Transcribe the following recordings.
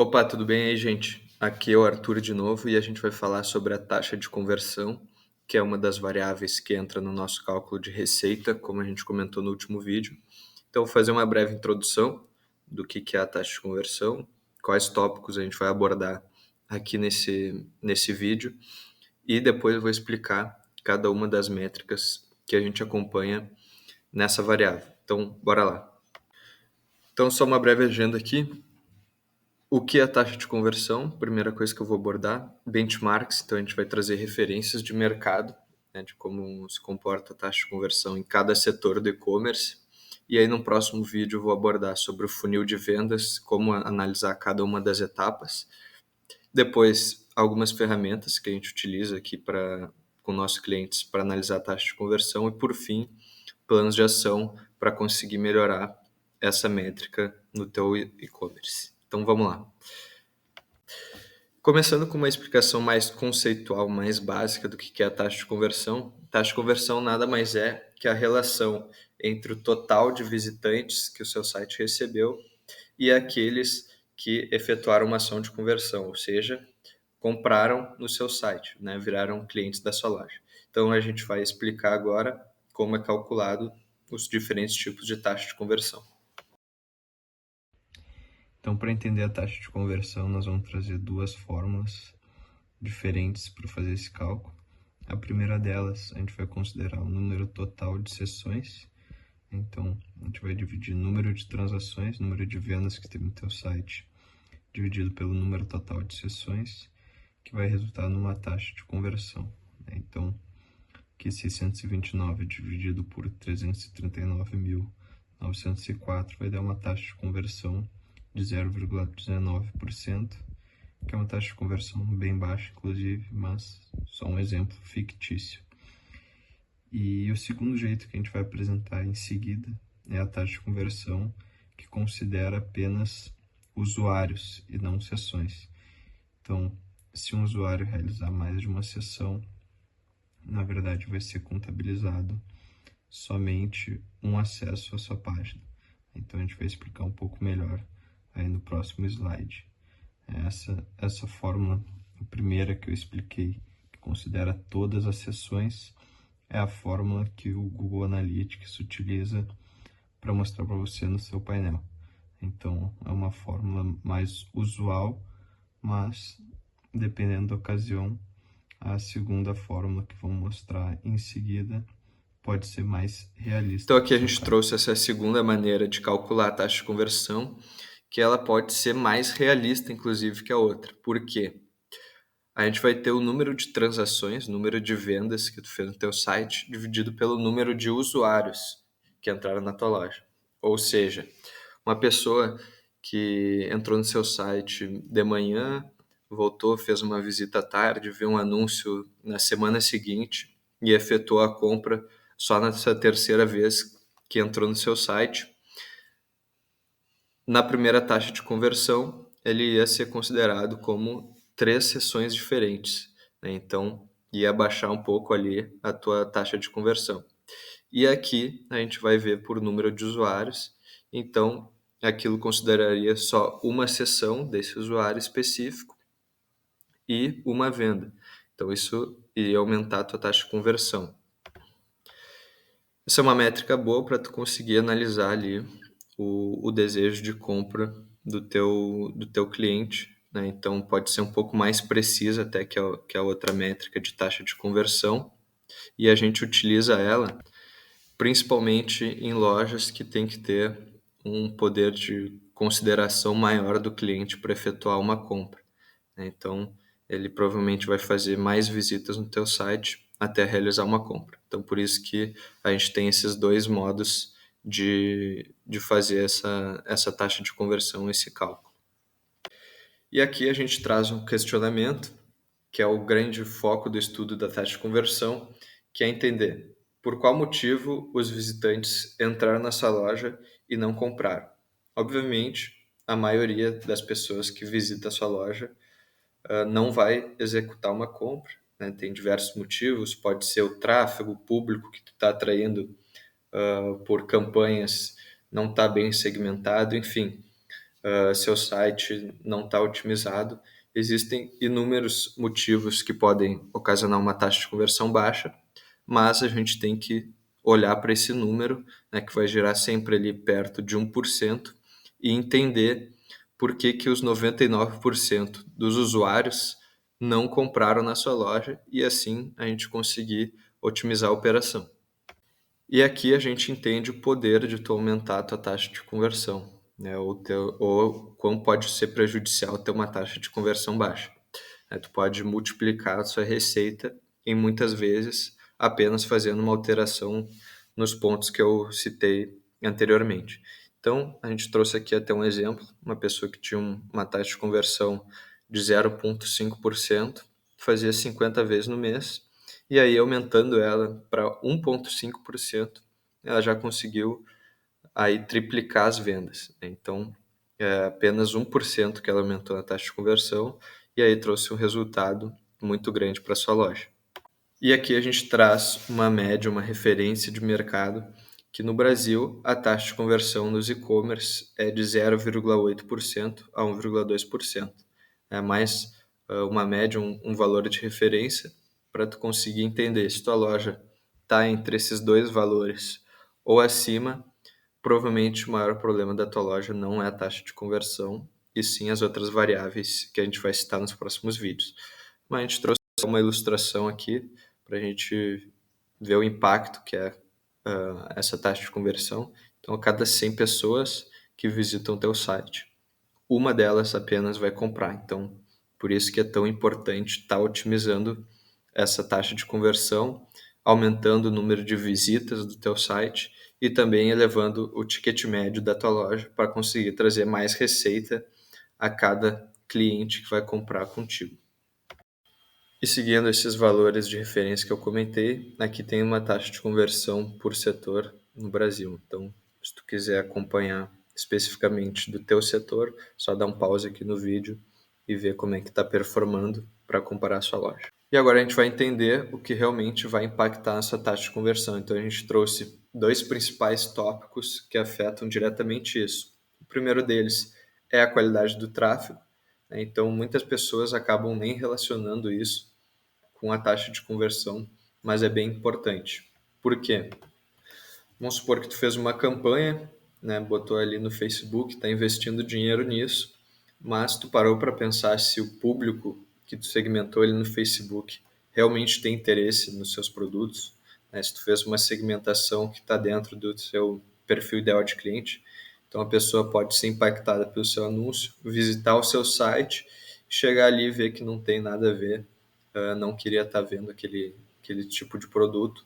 Opa, tudo bem aí, gente? Aqui é o Arthur de novo e a gente vai falar sobre a taxa de conversão, que é uma das variáveis que entra no nosso cálculo de receita, como a gente comentou no último vídeo. Então, vou fazer uma breve introdução do que é a taxa de conversão, quais tópicos a gente vai abordar aqui nesse vídeo e depois eu vou explicar cada uma das métricas que a gente acompanha nessa variável. Então, bora lá. Então, só uma breve agenda aqui. O que é a taxa de conversão? Primeira coisa que eu vou abordar, benchmarks, então a gente vai trazer referências de mercado, né, de como se comporta a taxa de conversão em cada setor do e-commerce. E aí no próximo vídeo eu vou abordar sobre o funil de vendas, como analisar cada uma das etapas. Depois, algumas ferramentas que a gente utiliza aqui com nossos clientes para analisar a taxa de conversão. E por fim, planos de ação para conseguir melhorar essa métrica no teu e-commerce. Então vamos lá. Começando com uma explicação mais conceitual, mais básica do que é a taxa de conversão. Taxa de conversão nada mais é que a relação entre o total de visitantes que o seu site recebeu e aqueles que efetuaram uma ação de conversão, ou seja, compraram no seu site, né, viraram clientes da sua loja. Então a gente vai explicar agora como é calculado os diferentes tipos de taxa de conversão. Então, para entender a taxa de conversão, nós vamos trazer duas fórmulas diferentes para fazer esse cálculo. A primeira delas, a gente vai considerar o número total de sessões. Então, a gente vai dividir o número de transações, número de vendas que teve no teu site, dividido pelo número total de sessões, que vai resultar numa taxa de conversão. Então, que 629 dividido por 339.904 vai dar uma taxa de conversão de 0,19%, que é uma taxa de conversão bem baixa, inclusive, mas só um exemplo fictício. E o segundo jeito que a gente vai apresentar em seguida é a taxa de conversão que considera apenas usuários e não sessões. Então, se um usuário realizar mais de uma sessão, na verdade vai ser contabilizado somente um acesso à sua página. Então a gente vai explicar um pouco melhor aí no próximo slide. Essa fórmula, a primeira que eu expliquei, que considera todas as sessões, é a fórmula que o Google Analytics utiliza para mostrar para você no seu painel. Então é uma fórmula mais usual, mas dependendo da ocasião, a segunda fórmula que vou mostrar em seguida pode ser mais realista. Então aqui a gente trouxe essa segunda maneira de calcular a taxa de conversão, que ela pode ser mais realista, inclusive, que a outra. Por quê? A gente vai ter o número de transações, número de vendas que tu fez no teu site, dividido pelo número de usuários que entraram na tua loja. Ou seja, uma pessoa que entrou no seu site de manhã, voltou, fez uma visita à tarde, viu um anúncio na semana seguinte e efetuou a compra só nessa terceira vez que entrou no seu site. Na primeira taxa de conversão, ele ia ser considerado como 3 sessões diferentes, né? Então, ia baixar um pouco ali a tua taxa de conversão. E aqui a gente vai ver por número de usuários, então aquilo consideraria só uma sessão desse usuário específico e uma venda. Então, isso iria aumentar a tua taxa de conversão. Essa é uma métrica boa para tu conseguir analisar ali o desejo de compra do teu cliente, né? Então pode ser um pouco mais precisa até que a outra métrica de taxa de conversão, e a gente utiliza ela principalmente em lojas que tem que ter um poder de consideração maior do cliente para efetuar uma compra, né? Então ele provavelmente vai fazer mais visitas no teu site até realizar uma compra. Então, por isso que a gente tem esses dois modos de fazer essa taxa de conversão, esse cálculo. E aqui a gente traz um questionamento, que é o grande foco do estudo da taxa de conversão, que é entender por qual motivo os visitantes entraram na sua loja e não compraram. Obviamente, a maioria das pessoas que visita a sua loja não vai executar uma compra, né? Tem diversos motivos, pode ser o tráfego público que tu está atraindo por campanhas não está bem segmentado, enfim. seu site não está otimizado. Existem inúmeros motivos que podem ocasionar uma taxa de conversão baixa, mas a gente tem que olhar para esse número, né, que vai gerar sempre ali perto de 1%, e entender por que que os 99% dos usuários não compraram na sua loja e assim a gente conseguir otimizar a operação. E aqui a gente entende o poder de tu aumentar a tua taxa de conversão, né? Ou quão pode ser prejudicial ter uma taxa de conversão baixa. Tu pode multiplicar a sua receita em muitas vezes apenas fazendo uma alteração nos pontos que eu citei anteriormente. Então, a gente trouxe aqui até um exemplo, uma pessoa que tinha uma taxa de conversão de 0,5%, fazia 50 vezes no mês, e aí aumentando ela para 1,5%, ela já conseguiu aí triplicar as vendas, né? Então, é apenas 1% que ela aumentou a taxa de conversão, e aí trouxe um resultado muito grande para sua loja. E aqui a gente traz uma média, uma referência de mercado, que no Brasil a taxa de conversão nos e-commerce é de 0,8% a 1,2%. É mais uma média, um valor de referência para tu conseguir entender se tua loja está entre esses dois valores ou acima. Provavelmente o maior problema da tua loja não é a taxa de conversão, e sim as outras variáveis que a gente vai citar nos próximos vídeos. Mas a gente trouxe uma ilustração aqui para a gente ver o impacto que é essa taxa de conversão. Então, a cada 100 pessoas que visitam o teu site, uma delas apenas vai comprar. Então, por isso que é tão importante estar otimizando essa taxa de conversão, aumentando o número de visitas do teu site e também elevando o ticket médio da tua loja para conseguir trazer mais receita a cada cliente que vai comprar contigo. E seguindo esses valores de referência que eu comentei, aqui tem uma taxa de conversão por setor no Brasil. Então, se tu quiser acompanhar especificamente do teu setor, só dá um pause aqui no vídeo e ver como é que está performando para comparar a sua loja. E agora a gente vai entender o que realmente vai impactar a sua taxa de conversão. Então, a gente trouxe dois principais tópicos que afetam diretamente isso. O primeiro deles é a qualidade do tráfego, né? Então, muitas pessoas acabam nem relacionando isso com a taxa de conversão, mas é bem importante. Por quê? Vamos supor que tu fez uma campanha, né, botou ali no Facebook, está investindo dinheiro nisso, mas tu parou para pensar se o público que tu segmentou ali no Facebook realmente tem interesse nos seus produtos, né? Se tu fez uma segmentação que está dentro do seu perfil ideal de cliente, então a pessoa pode ser impactada pelo seu anúncio, visitar o seu site, chegar ali e ver que não tem nada a ver, não queria estar vendo aquele tipo de produto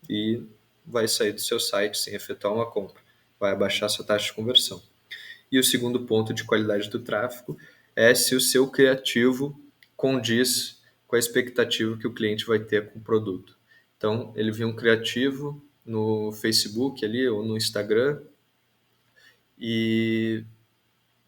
e vai sair do seu site sem efetuar uma compra, vai abaixar sua taxa de conversão. E o segundo ponto de qualidade do tráfego é se o seu criativo condiz com a expectativa que o cliente vai ter com o produto. Então, ele viu um criativo no Facebook ali ou no Instagram e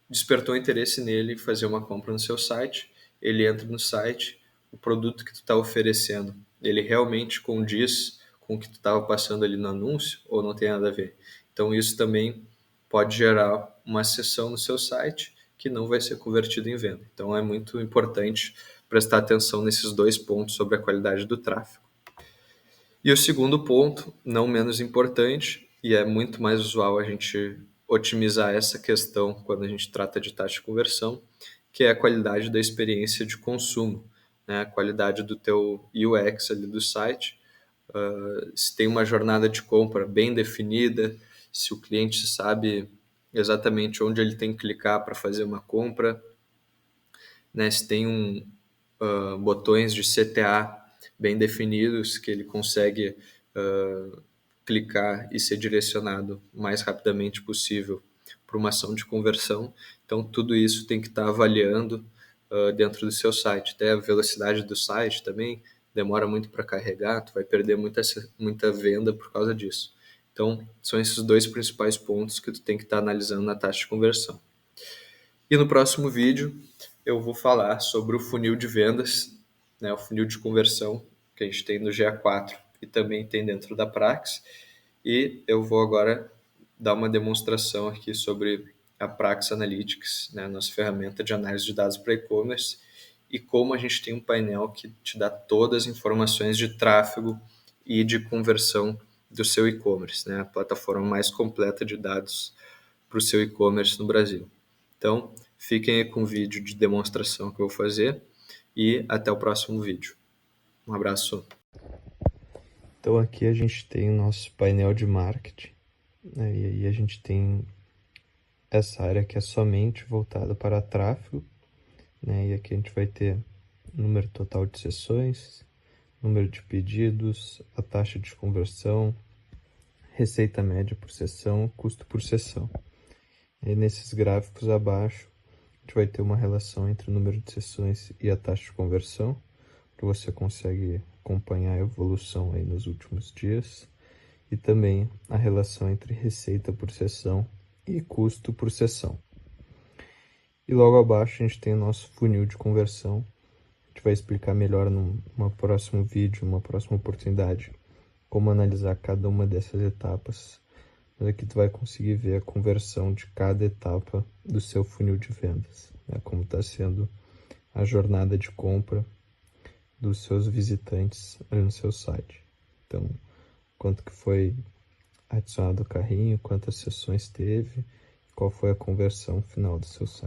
despertou interesse nele fazer uma compra no seu site. Ele entra no site, o produto que tu está oferecendo, ele realmente condiz com o que tu estava passando ali no anúncio ou não tem nada a ver. Então isso também pode gerar uma sessão no seu site que não vai ser convertida em venda. Então é muito importante prestar atenção nesses dois pontos sobre a qualidade do tráfego. E o segundo ponto, não menos importante, e é muito mais usual a gente otimizar essa questão quando a gente trata de taxa de conversão, que é a qualidade da experiência de consumo, né? A qualidade do teu UX ali do site, se tem uma jornada de compra bem definida, se o cliente sabe exatamente onde ele tem que clicar para fazer uma compra, né? Se tem botões de CTA bem definidos que ele consegue clicar e ser direcionado o mais rapidamente possível para uma ação de conversão. Então, tudo isso tem que estar avaliando dentro do seu site. Até a velocidade do site também demora muito para carregar, tu vai perder muita venda por causa disso. Então, são esses dois principais pontos que tu tem que estar analisando na taxa de conversão. E no próximo vídeo eu vou falar sobre o funil de vendas, né, o funil de conversão que a gente tem no GA4 e também tem dentro da Praxis. E eu vou agora dar uma demonstração aqui sobre a Praxis Analytics, né, nossa ferramenta de análise de dados para e-commerce, e como a gente tem um painel que te dá todas as informações de tráfego e de conversão do seu e-commerce, né, a plataforma mais completa de dados para o seu e-commerce no Brasil. Então, fiquem aí com o vídeo de demonstração que eu vou fazer e até o próximo vídeo. Um abraço. Então aqui a gente tem o nosso painel de marketing, né? E aí a gente tem essa área que é somente voltada para tráfego, né? E aqui a gente vai ter número total de sessões, número de pedidos, a taxa de conversão, receita média por sessão, custo por sessão. E nesses gráficos abaixo, a gente vai ter uma relação entre o número de sessões e a taxa de conversão, que você consegue acompanhar a evolução aí nos últimos dias, e também a relação entre receita por sessão e custo por sessão. E logo abaixo a gente tem o nosso funil de conversão. A gente vai explicar melhor num próximo vídeo, numa próxima oportunidade, como analisar cada uma dessas etapas. Mas aqui tu vai conseguir ver a conversão de cada etapa do seu funil de vendas, né? Como está sendo a jornada de compra dos seus visitantes ali no seu site. Então, quanto que foi adicionado ao carrinho, quantas sessões teve, qual foi a conversão final do seu site.